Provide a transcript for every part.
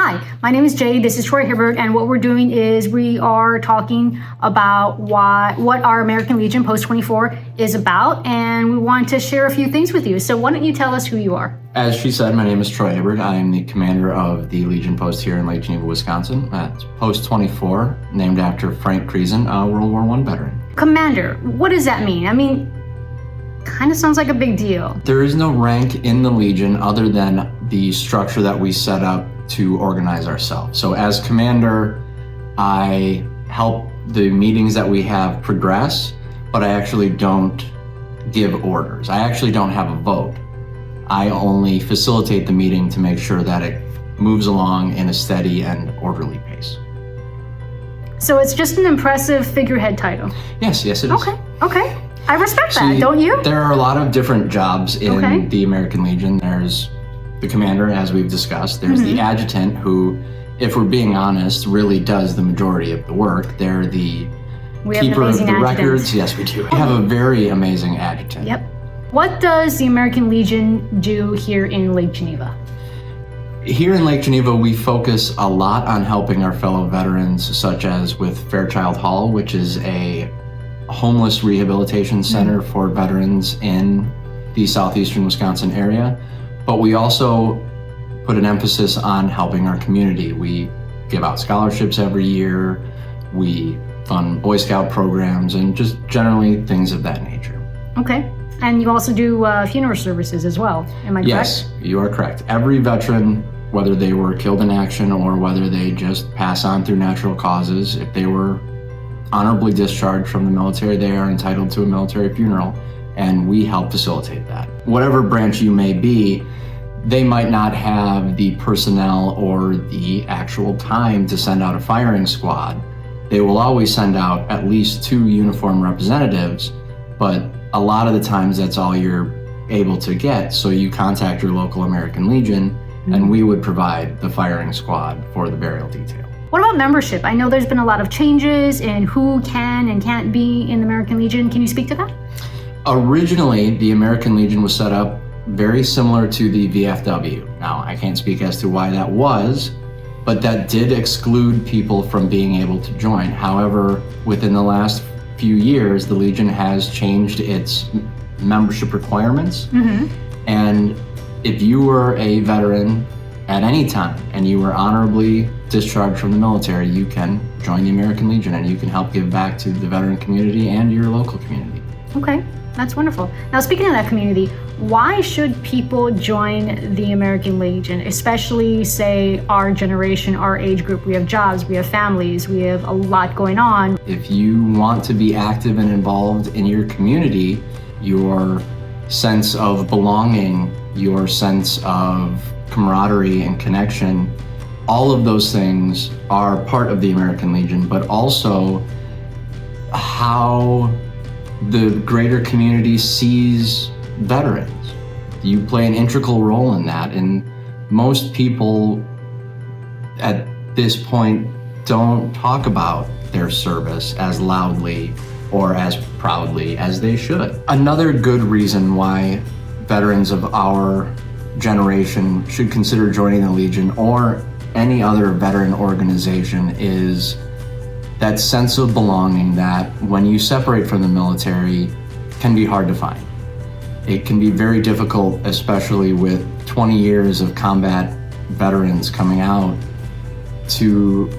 Hi, my name is Jay. This is Troy Hibbert, and what we're doing is we are talking about what our American Legion Post 24 is about, and we want to share a few things with you. So why don't you tell us who you are? As she said, my name is Troy Hibbert. I am the commander of the Legion Post here in Lake Geneva, Wisconsin. It's Post 24, named after Frank Friesen, a World War I veteran. Commander, what does that mean? I mean, kind of sounds like a big deal. There is no rank in the Legion other than the structure that we set up to organize ourselves. So as commander, I help the meetings that we have progress, but I actually don't give orders. I actually don't have a vote. I only facilitate the meeting to make sure that it moves along in a steady and orderly pace. So it's just an impressive figurehead title. Yes, it is. Okay. I respect that, don't you? There are a lot of different jobs in the American Legion. There's the commander, as we've discussed. There's the adjutant, who, if we're being honest, really does the majority of the work. They're the keeper of the records. Yes, we do. We have a very amazing adjutant. Yep. What does the American Legion do here in Lake Geneva? Here in Lake Geneva, we focus a lot on helping our fellow veterans, such as with Fairchild Hall, which is a homeless rehabilitation center for veterans in the southeastern Wisconsin area. But we also put an emphasis on helping our community. We give out scholarships every year. We fund Boy Scout programs and just generally things of that nature. Okay. And you also do funeral services as well, am I correct? Yes, you are correct. Every veteran, whether they were killed in action or whether they just pass on through natural causes, if they were honorably discharged from the military, they are entitled to a military funeral, and we help facilitate that. Whatever branch you may be, they might not have the personnel or the actual time to send out a firing squad. They will always send out at least 2 uniformed representatives, but a lot of the times that's all you're able to get, so you contact your local American Legion, and we would provide the firing squad for the burial detail. What about membership? I know there's been a lot of changes in who can and can't be in the American Legion. Can you speak to that? Originally, the American Legion was set up very similar to the VFW. Now, I can't speak as to why that was, but that did exclude people from being able to join. However, within the last few years, the Legion has changed its membership requirements. And if you were a veteran at any time and you were honorably discharged from the military, you can join the American Legion and you can help give back to the veteran community and your local community. Okay, that's wonderful. Now, speaking of that community, why should people join the American Legion, especially, say, our generation, our age group? We have jobs, we have families, we have a lot going on. If you want to be active and involved in your community, your sense of belonging, your sense of camaraderie and connection, all of those things are part of the American Legion, but also how the greater community sees veterans. You play an integral role in that, and most people at this point don't talk about their service as loudly or as proudly as they should. Another good reason why veterans of our generation should consider joining the Legion or any other veteran organization is that sense of belonging that when you separate from the military can be hard to find. It can be very difficult, especially with 20 years of combat veterans coming out, to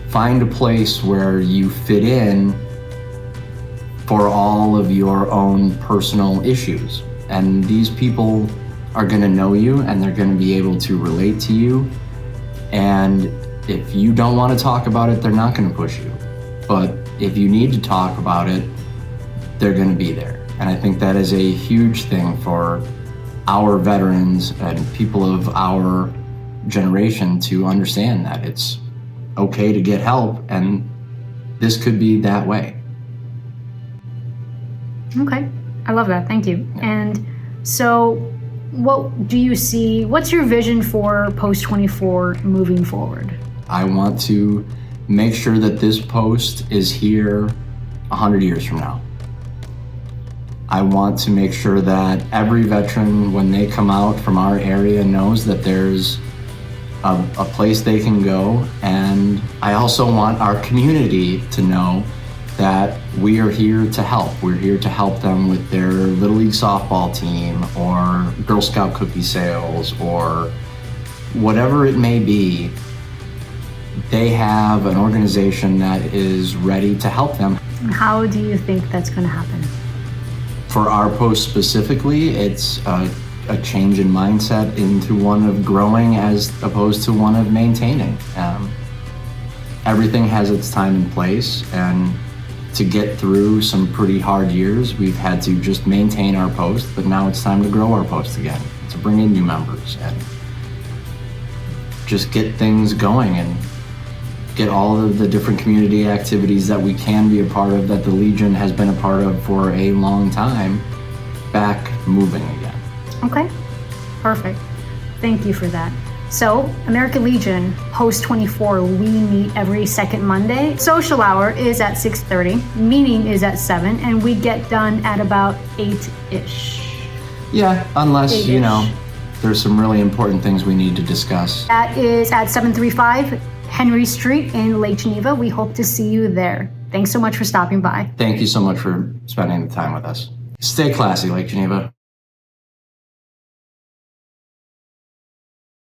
find a place where you fit in for all of your own personal issues. And these people are going to know you and they're going to be able to relate to you. And if you don't want to talk about it, they're not going to push you. But if you need to talk about it, they're going to be there. And I think that is a huge thing for our veterans and people of our generation to understand, that it's okay to get help, and this could be that way. Okay, I love that, thank you. Yeah. And so what do you see, what's your vision for Post 24 moving forward? I want to make sure that this post is here 100 years from now. I want to make sure that every veteran, when they come out from our area, knows that there's a place they can go. And I also want our community to know that we are here to help. We're here to help them with their Little League softball team or Girl Scout cookie sales or whatever it may be. They have an organization that is ready to help them. How do you think that's going to happen? For our post specifically, it's a change in mindset into one of growing as opposed to one of maintaining. Everything has its time and place, and to get through some pretty hard years, we've had to just maintain our post, but now it's time to grow our post again, to bring in new members and just get things going and get all of the different community activities that we can be a part of, that the Legion has been a part of for a long time, back moving again. Okay, perfect. Thank you for that. So, American Legion, Post 24, we meet every second Monday. Social hour is at 6:30, meeting is at 7, and we get done at about 8-ish. Yeah, unless, 8-ish. you know, there's some really important things we need to discuss. That is at 735 Henry Street in Lake Geneva. We hope to see you there. Thanks so much for stopping by. Thank you so much for spending the time with us. Stay classy, Lake Geneva.